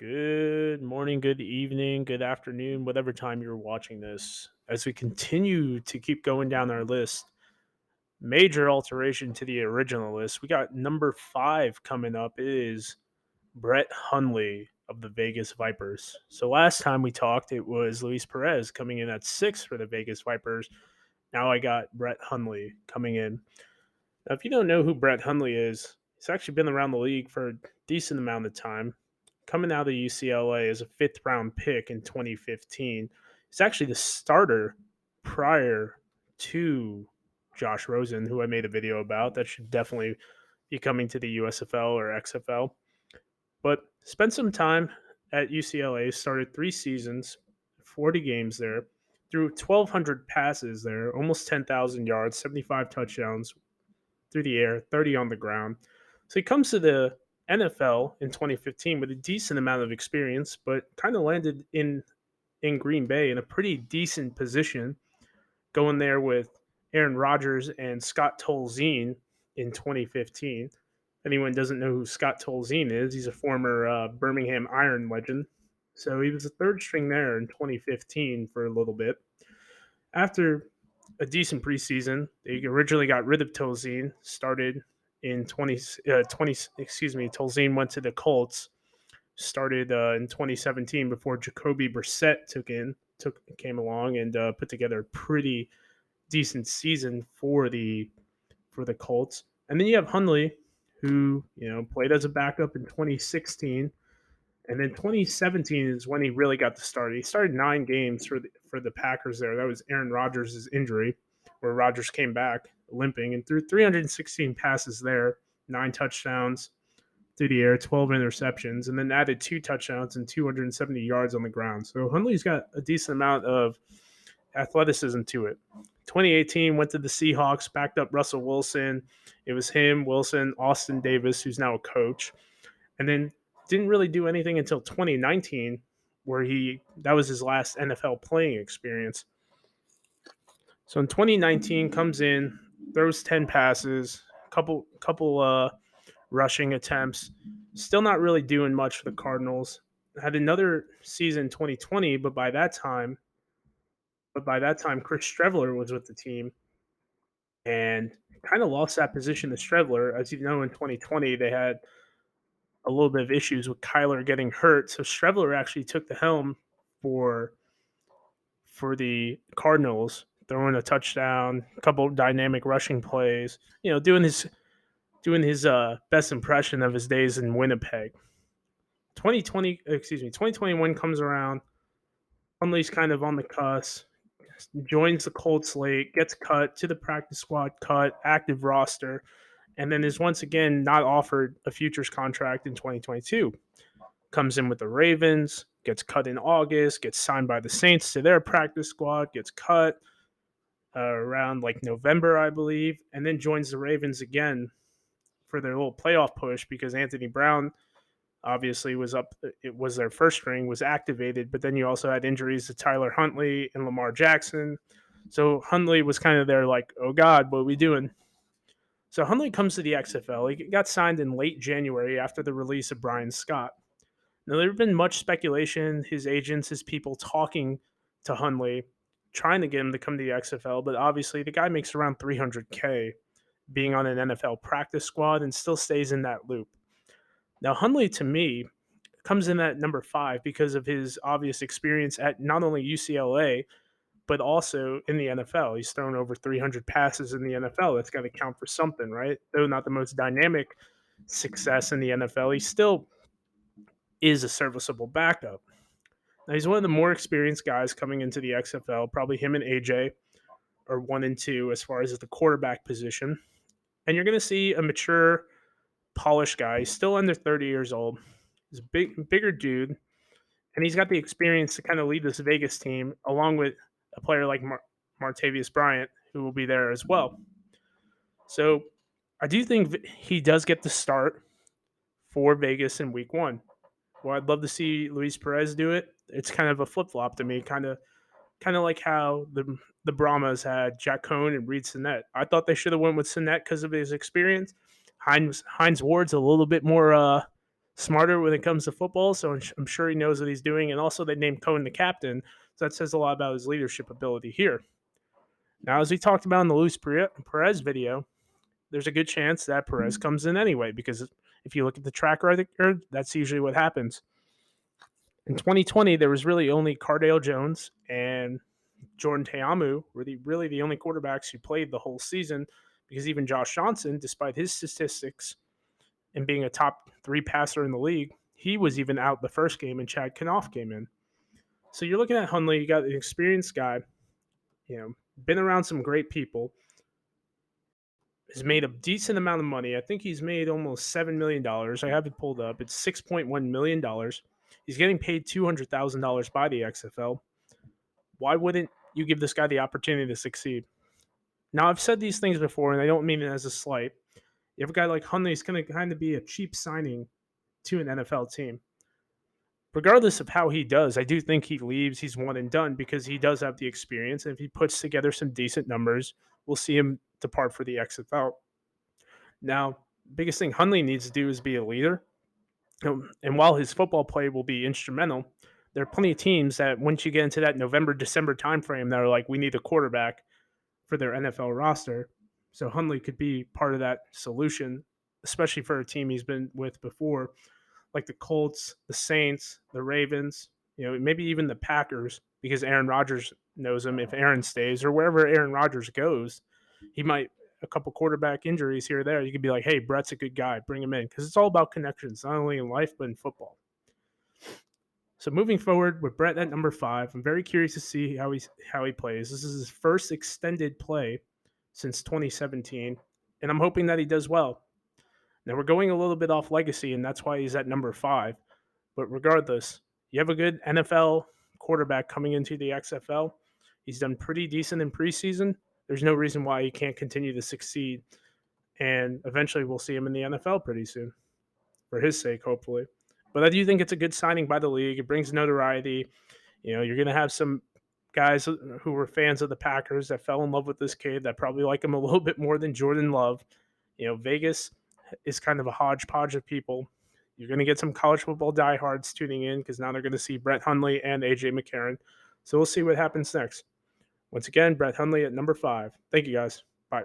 Good morning, good evening, good afternoon, whatever time you're watching this. As we continue to keep going down our list, major alteration to the original list. We got number 5 coming up is Brett Hundley of the Vegas Vipers. So last time we talked, it was Luis Perez coming in at 6 for the Vegas Vipers. Now I got Brett Hundley coming in. Now, if you don't know who Brett Hundley is, he's actually been around the league for a decent amount of time. Coming out of UCLA as a fifth round pick in 2015. He's actually the starter prior to Josh Rosen, who I made a video about. That should definitely be coming to the USFL or XFL. But spent some time at UCLA, started 3 seasons, 40 games there, threw 1,200 passes there, almost 10,000 yards, 75 touchdowns, through the air, 30 on the ground. So he comes to the NFL in 2015 with a decent amount of experience, but kind of landed in Green Bay in a pretty decent position, going there with Aaron Rodgers and Scott Tolzien in 2015. Anyone doesn't know who Scott Tolzien is, he's a former Birmingham Iron legend. So he was a third string there in 2015 for a little bit. After a decent preseason, they originally got rid of Tolzien, started in 20, excuse me, Tolzien went to the Colts, started in 2017 before Jacoby Brissett came along and put together a pretty decent season for the Colts. And then you have Hundley, who played as a backup in 2016, and then 2017 is when he really got the start. He started 9 games for the Packers there. That was Aaron Rodgers' injury, where Rodgers came back limping and threw 316 passes there, 9 touchdowns through the air, 12 interceptions, and then added 2 touchdowns and 270 yards on the ground. So Hundley's got a decent amount of athleticism to it. 2018 went to the Seahawks, backed up Russell Wilson. It was him, Wilson, Austin Davis, who's now a coach, and then didn't really do anything until 2019, where that was his last NFL playing experience. So in 2019, comes in, throws 10 passes, couple rushing attempts, still not really doing much for the Cardinals. Had another season 2020, but by that time Chris Streveler was with the team and kind of lost that position to Streveler. As you know, in 2020 they had a little bit of issues with Kyler getting hurt. So Streveler actually took the helm for for the Cardinals, throwing a touchdown, a couple dynamic rushing plays, doing his best impression of his days in Winnipeg. 2021 comes around. Hundley's kind of on the cusp, joins the Colts late, gets cut to the practice squad, cut, active roster, and then is once again not offered a futures contract in 2022. Comes in with the Ravens, gets cut in August, gets signed by the Saints to their practice squad, gets cut around like November, I believe, and then joins the Ravens again for their little playoff push because Anthony Brown obviously was up. It was their first string, was activated, but then you also had injuries to Tyler Huntley and Lamar Jackson. So Huntley was kind of there like, oh God, what are we doing? So Huntley comes to the XFL. He got signed in late January after the release of Brian Scott. Now, there have been much speculation, his agents, his people talking to Hundley, trying to get him to come to the XFL, but obviously the guy makes around 300K being on an NFL practice squad and still stays in that loop. Now, Hundley, to me, comes in at number 5 because of his obvious experience at not only UCLA, but also in the NFL. He's thrown over 300 passes in the NFL. That's got to count for something, right? Though not the most dynamic success in the NFL, he still is a serviceable backup. Now, he's one of the more experienced guys coming into the XFL. Probably him and AJ are 1 and 2 as far as the quarterback position. And you're going to see a mature, polished guy. He's still under 30 years old. He's a bigger dude, and he's got the experience to kind of lead this Vegas team, along with a player like Martavius Bryant, who will be there as well. So I do think he does get the start for Vegas in Week 1. Well, I'd love to see Luis Perez do it. It's kind of a flip flop to me, kind of like how the Brahmas had Jack Cohn and Reed Sinnett. I thought they should have went with Sinnett because of his experience. Hines Ward's a little bit more smarter when it comes to football, so I'm sure he knows what he's doing. And also, they named Cohen the captain, so that says a lot about his leadership ability here. Now, as we talked about in the Luis Perez video, there's a good chance that Perez comes in anyway, because if you look at the track record, that's usually what happens. In 2020, there was really only Cardale Jones and Jordan Teamu were really the only quarterbacks who played the whole season, because even Josh Johnson, despite his statistics and being a top 3 passer in the league, he was even out the first game and Chad Kanoff came in. So you're looking at Hundley, you got an experienced guy, been around some great people, has made a decent amount of money. I think he's made almost $7 million. I have it pulled up. It's $6.1 million. He's getting paid $200,000 by the XFL. Why wouldn't you give this guy the opportunity to succeed? Now, I've said these things before, and I don't mean it as a slight. You have a guy like Hundley, he's going to kind of be a cheap signing to an NFL team. Regardless of how he does, I do think he leaves. He's one and done because he does have the experience. And if he puts together some decent numbers, we'll see him depart for the XFL. Now, biggest thing Hundley needs to do is be a leader. And while his football play will be instrumental, there are plenty of teams that once you get into that November, December timeframe, that are like, we need a quarterback for their NFL roster. So Hundley could be part of that solution, especially for a team he's been with before, like the Colts, the Saints, the Ravens, maybe even the Packers, because Aaron Rodgers knows him. If Aaron stays or wherever Aaron Rodgers goes, he might a couple quarterback injuries here or there. You could be like, hey, Brett's a good guy, bring him in, because it's all about connections, not only in life but in football. So moving forward with Brett at number 5, I'm very curious to see how he plays. This is his first extended play since 2017, and I'm hoping that he does well. Now we're going a little bit off legacy, and that's why he's at number 5. But regardless, you have a good NFL quarterback coming into the XFL. He's done pretty decent in preseason. There's no reason why he can't continue to succeed, and eventually we'll see him in the NFL pretty soon, for his sake, hopefully. But I do think it's a good signing by the league. It brings notoriety. You're going to have some guys who were fans of the Packers that fell in love with this kid that probably like him a little bit more than Jordan Love. Vegas is kind of a hodgepodge of people. You're going to get some college football diehards tuning in because now they're going to see Brett Hundley and AJ McCarron. So we'll see what happens next. Once again, Brett Hundley at number 5. Thank you, guys. Bye.